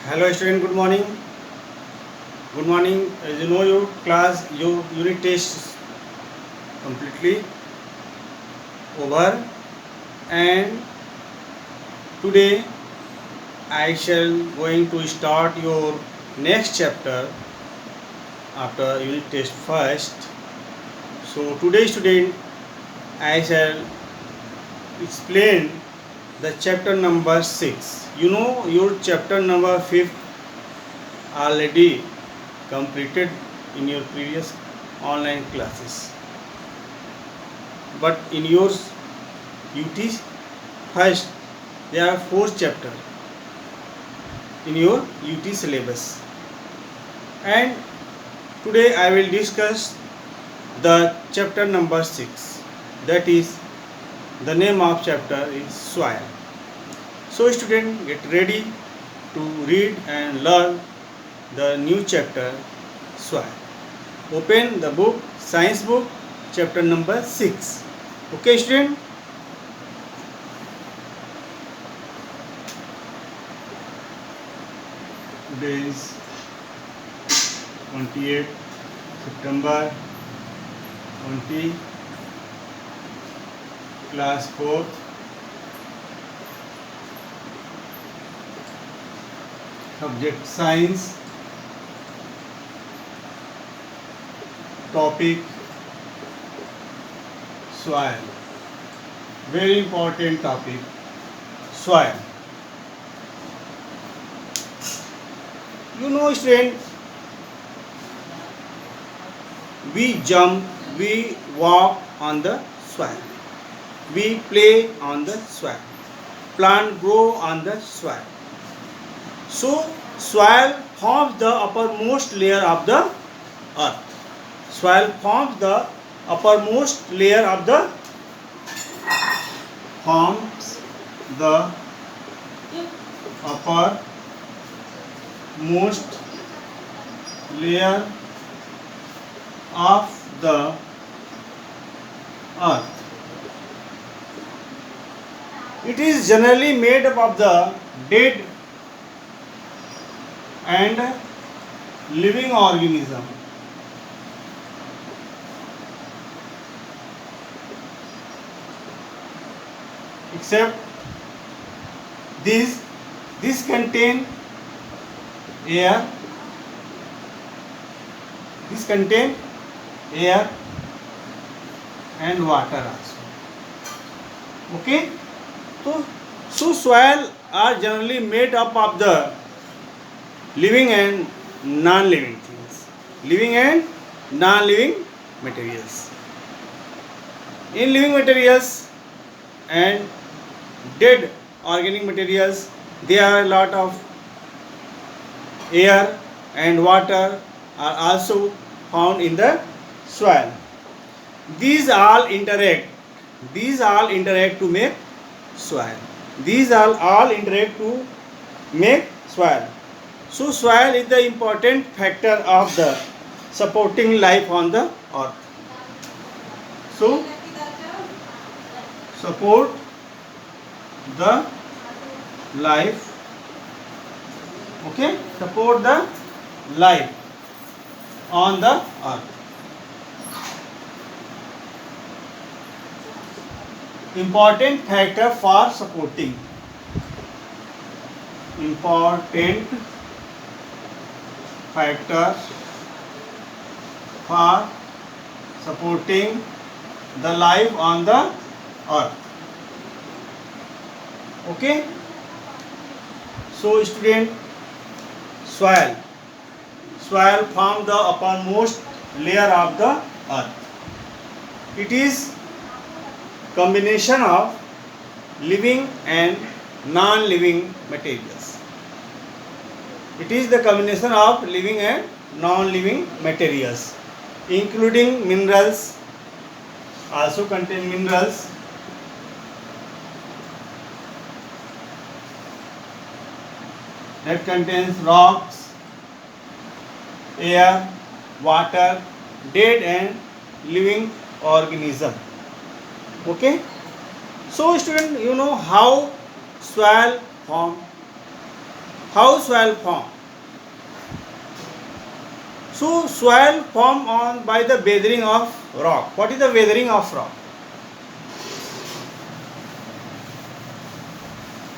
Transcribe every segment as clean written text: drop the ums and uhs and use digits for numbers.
Hello student, good morning. Good morning. As you know, your class, your unit test is completely over, and today I shall going to start your next chapter after unit test first. So today student, I shall explain the chapter number 6. You know your chapter number 5 already completed in your previous online classes. But in yours UT first there are 4 chapters in your UT syllabus, and today I will discuss the chapter number 6, that is the name of chapter is soil. So student, get ready to read and learn the new chapter soil. Open the book, science book, chapter number 6. Okay student? Today is 28th September 20, class 4th. Subject science. Topic soil. Very important topic, soil. You know student, we jump, we walk on the soil, we play on the soil, plant grow on the soil. So soil forms the uppermost layer of the earth. Soil forms the uppermost layer of the forms the uppermost layer of the earth. It is generally made up of the dead and living organism. Except this contain air, this contain air and water also. Okay, so soil are generally made up of the living and non-living things, living and non-living materials. In living materials and dead organic materials, there are a lot of air and water are also found in the soil. These all interact to make soil. These all interact to make soil. So soil is the important factor of the supporting life on the earth. So support the life, okay, support the life on the earth. Important factor for supporting, important factor for supporting the life on the earth. Okay, so student, soil forms the uppermost layer of the earth. It is combination of living and non-living materials. It is the combination of living and non-living materials, including minerals, also contain minerals, that contains rocks, air, water, dead and living organism. Okay, so student, you know how soil form. How soil form? So soil form on by the weathering of rock. What is the weathering of rock?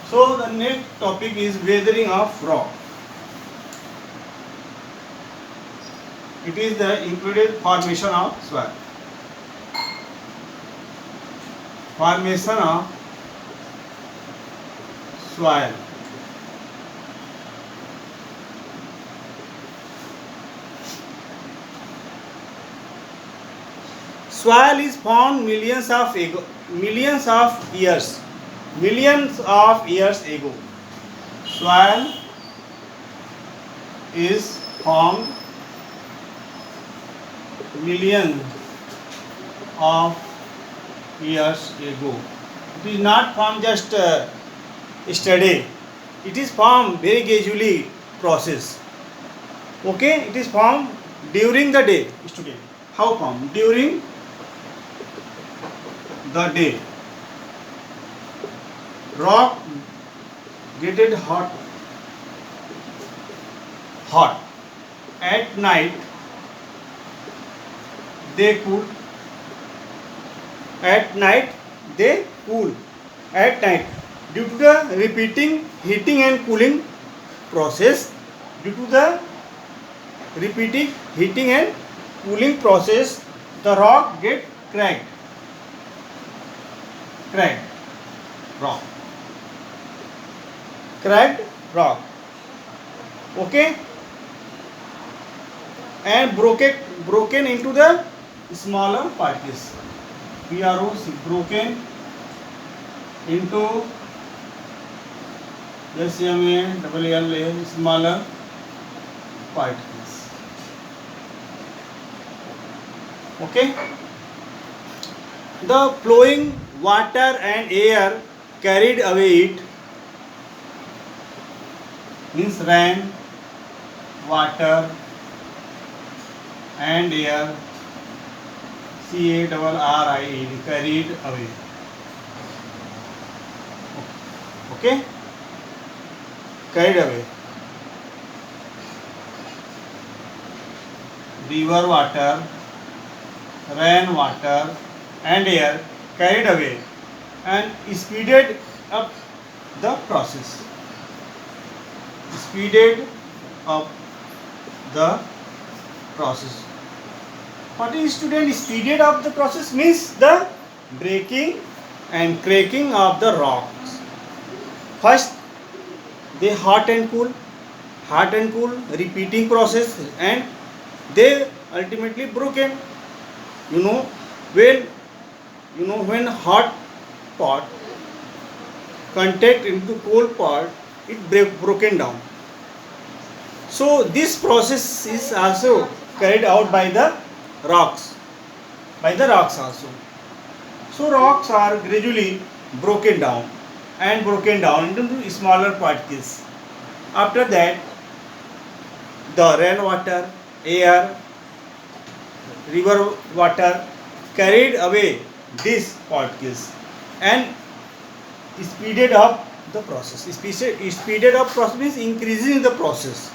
So the next topic is weathering of rock. It is the included formation of soil. Formation of soil. Soil is formed millions of years ago. Soil is formed millions of years ago. It is not formed just yesterday. It is formed very gradually process. Okay, it is formed during the day. Student, how formed? During the day. Rock getted hot. At night they cool. At night they cool. At night, due to the repeating heating and cooling process, the rock get cracked. Rock. Cracked rock. Okay, and broken into the smaller particles. Broken into smaller particles. Okay, the flowing water and air carried away it, means rain, water and air, CARRIED, carried away. Okay, carried away. River water, rain water and air carried away and speeded up the process. Speeded up the process. What is, student, speeded up the process? Means the breaking and cracking of the rocks. First they hot and cool, repeating process, and they ultimately broken. When hot pot contact into cold pot, it broken down. So this process is also carried out by the rocks also. So rocks are gradually broken down into smaller particles. After that, the rainwater, air, river water carried away these particles and speeded up the process. Speeded up process means increasing the process,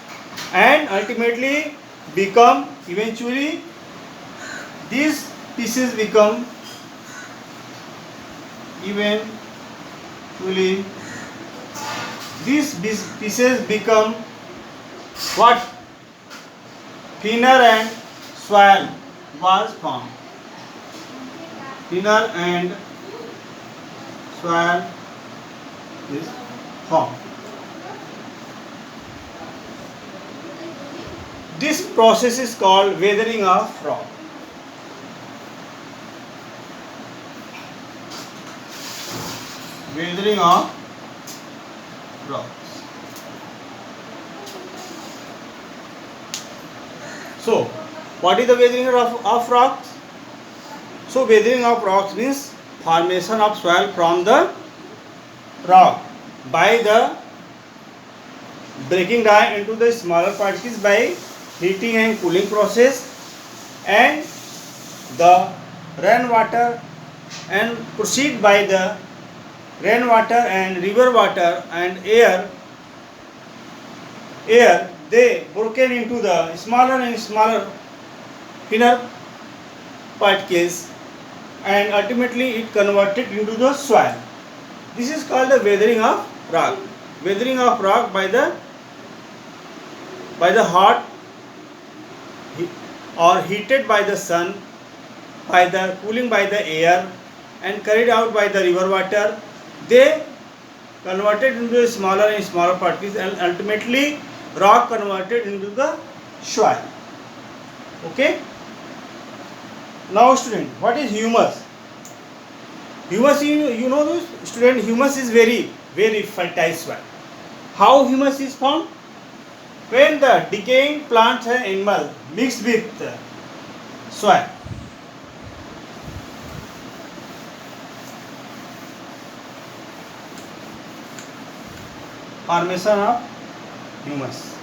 and ultimately eventually these pieces become what? Thinner, and soil was formed. Thinner and soil is formed. This process is called weathering of rock. Weathering of rocks. So, what is the weathering of rocks? So, weathering of rocks means formation of soil from the rock by the breaking down into the smaller particles by heating and cooling process, and the rainwater, and proceed by the rainwater and river water and air air, they broken into the smaller and smaller thinner particles, and ultimately it converted into the soil. This is called the weathering of rock. Weathering of rock by the hot or heated by the sun, by the cooling by the air, and carried out by the river water. They converted into smaller and smaller particles, and ultimately rock converted into the soil. Okay. Now student, what is humus? Humus, you know this student, humus is very fertile soil. How humus is formed? When the decaying plants and animal mixed with soil. Formation of humus.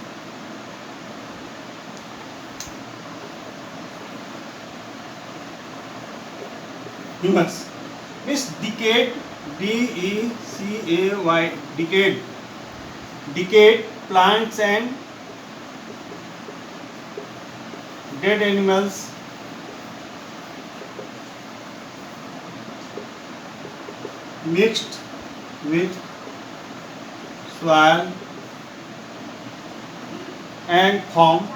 Humus means decayed, DECAY, decayed plants and dead animals mixed with soil and form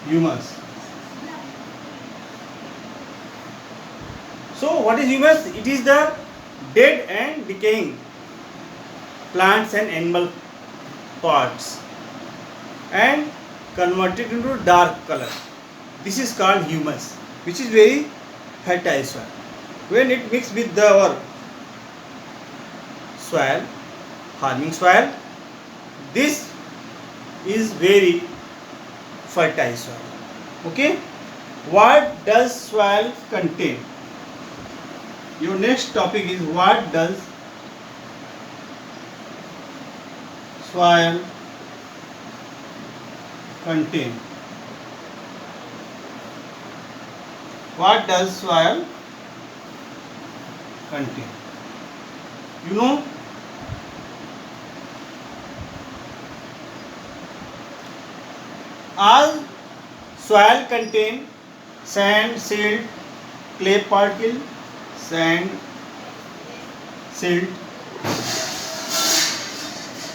humus. So what is humus? It is the dead and decaying plants and animal parts and converted into dark color. This is called humus, which is very fertile soil. When it mixes with our soil, farming soil, this is very fertile soil. Okay. What does soil contain? Your next topic is what does soil contain? What does soil contain? You know, all soil contain sand, silt, clay particle, sand, silt,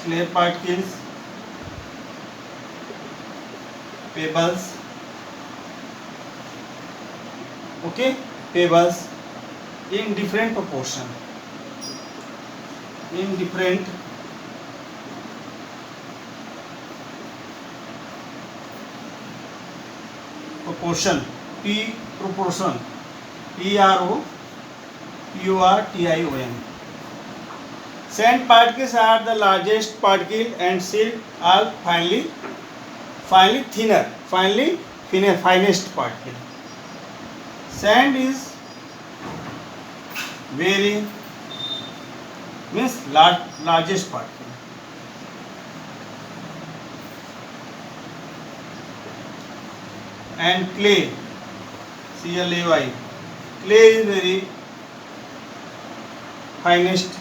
clay particles, pebbles, okay, pebbles in different proportion, in different proportion, P proportion, PROPORTION. Sand particles are the largest particle and silt are finely thinner, finest particle. Sand is very means largest particle. And clay, CLAY, clay is very finest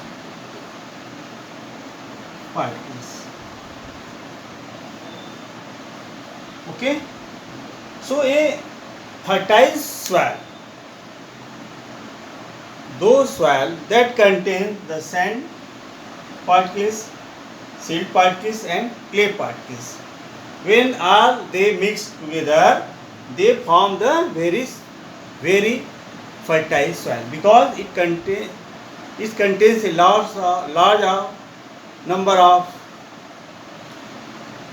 particles. Okay, so a fertile soil, those soil that contain the sand particles, silt particles and clay particles, when all they mix together, they form the very fertile soil, because it contains a large number of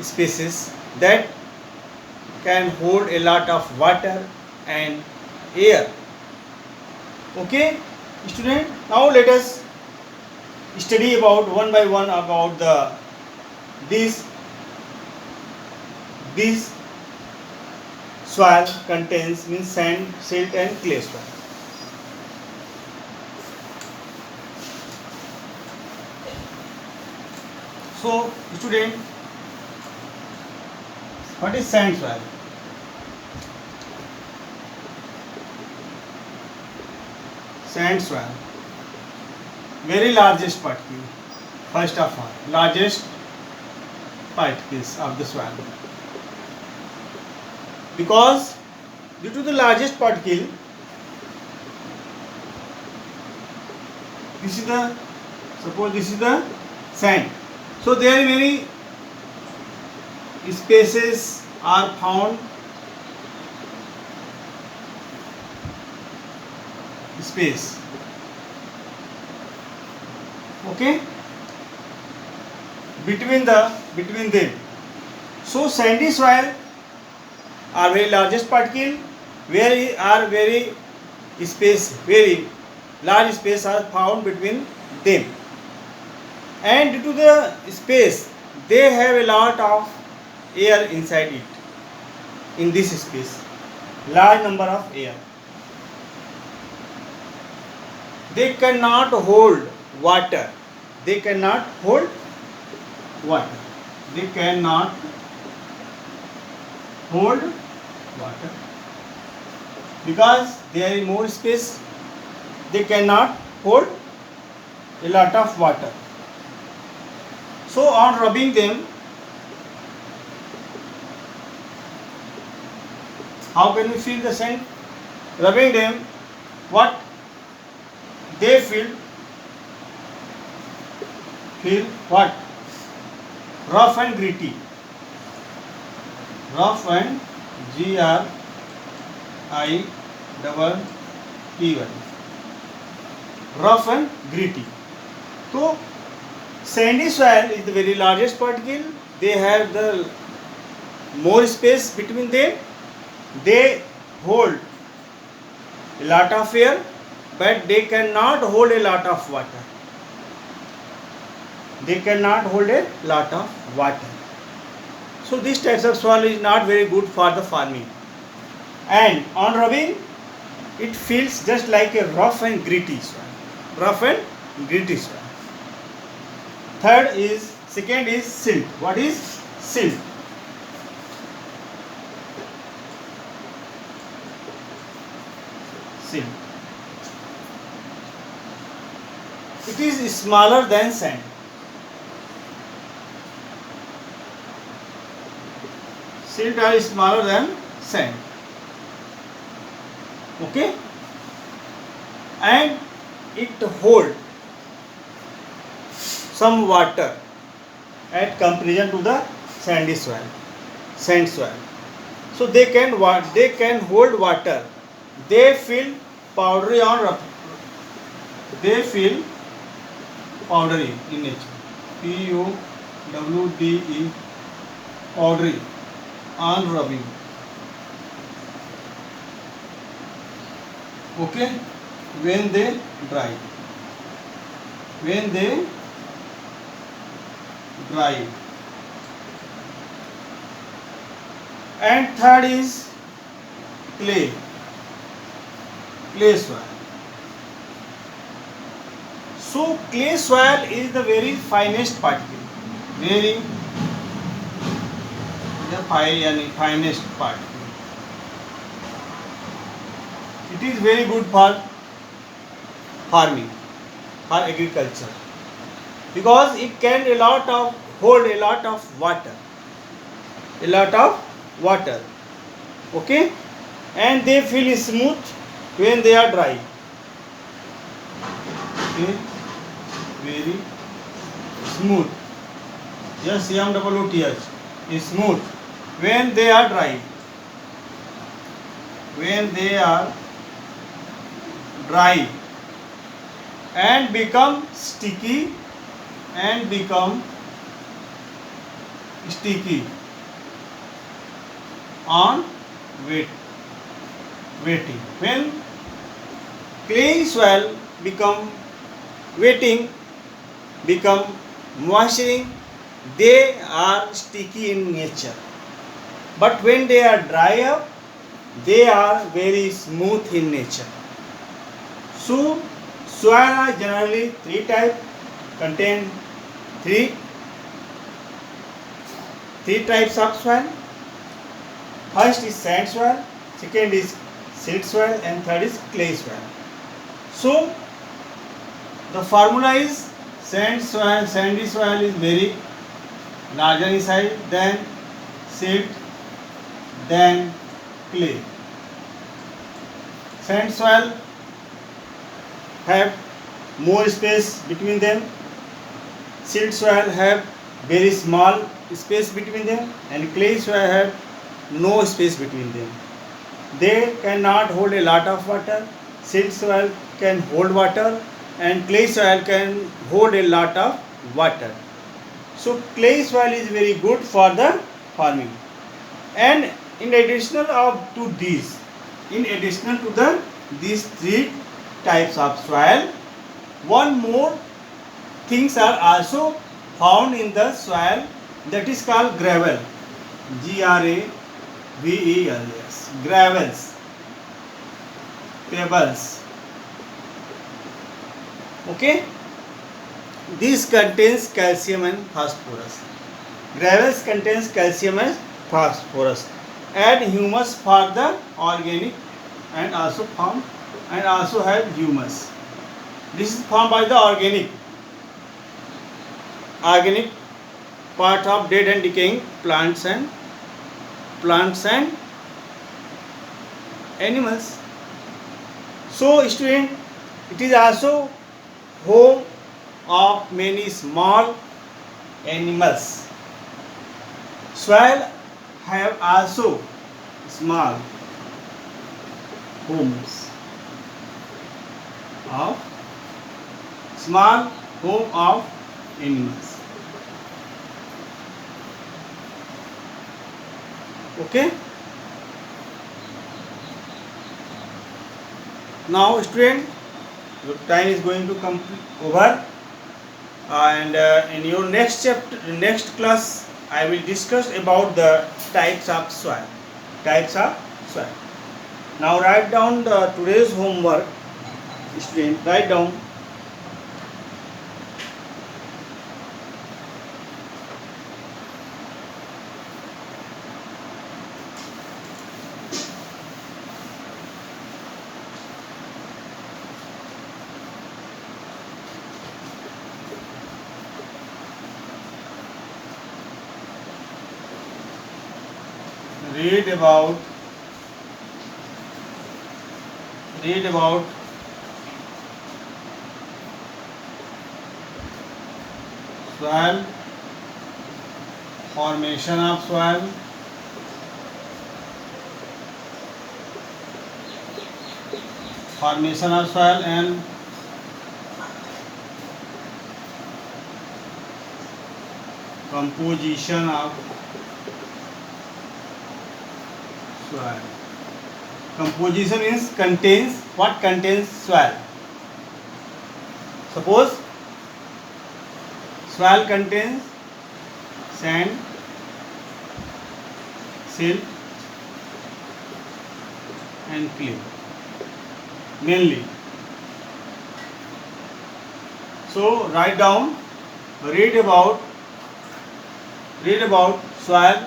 species that can hold a lot of water and air. Okay, student, now let us study about one by one about these soil contains means sand, silt and clay soil. So student, what is sand soil? Sand soil, very largest particle, First of all, largest particles of the soil. Because due to the largest particle, suppose this is the sand. So there are many spaces are found. Space. Okay. Between them. So sandy soil are very largest particle, very large space are found between them, and due to the space they have a lot of air inside it. In this space, large number of air. They cannot hold water. They cannot hold water. They cannot hold water because there is more space. They cannot hold a lot of water. So on rubbing them, how can we feel the scent? Rubbing them, what they feel what? Rough and gritty. Rough and GRITTY. Rough and gritty. So sandy soil is the very largest particle. They have the more space between them. They hold a lot of air, but they cannot hold a lot of water. They cannot hold a lot of water. So this type of soil is not very good for the farming. And on rubbing, it feels just like a rough and gritty soil. Rough and gritty soil. Second is silt. What is silt? Silt. It is smaller than sand. Silt are smaller than sand. Okay? And it holds some water at comparison to the sandy soil, sand soil. So they can hold water. They feel powdery They feel powdery in nature. POWDE, powdery on rubbing. Okay, when they dry. And third is clay soil. So clay soil is the very finest particle, finest particle. It is very good for farming, for agriculture, because it can hold a lot of water. Okay, and they feel smooth when they are dry. Okay, very smooth. Yes, SMOOTH is smooth when they are dry. When they are dry and become sticky on wetting. When clay soil become moisturizing, they are sticky in nature. But when they are dry up, they are very smooth in nature. So soil are generally three types, contain three types of soil. First is sand soil, second is silt soil, and third is clay soil. So the formula is Sandy soil is very larger in size than silt, than clay. Sand soil have more space between them. Silt soil have very small space between them, and clay soil have no space between them. They cannot hold a lot of water. Silt soil can hold water, and clay soil can hold a lot of water. So clay soil is very good for the farming. And in addition to these three types of soil, one more things are also found in the soil, that is called gravel. Gravels, gravels, pebbles. Okay, this contains calcium and phosphorus. Gravels contains calcium and phosphorus, add humus for the organic, and also have humus. This is formed by the organic part of dead and decaying plants and animals. So student, it is also home of many small animals. Soil have also small homes of animals. Okay. Now student, your time is going to complete over, and in your next class I will discuss about the types of soil. Now write down today's homework. Student, write down. Read about soil, formation of soil, and composition of soil. Composition is contains soil. Suppose soil contains sand, silt, and clay mainly. So write down, read about soil,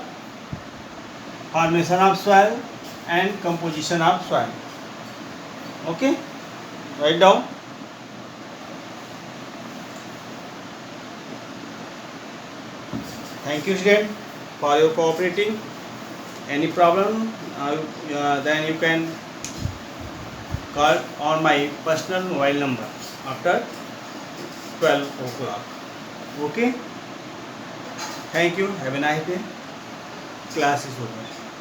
formation of soil, and composition of soil. Okay, write down. Thank you student for your cooperating. Any problem, then you can call on my personal mobile number after 12 o'clock. Okay, thank you, have a nice day. Class is over.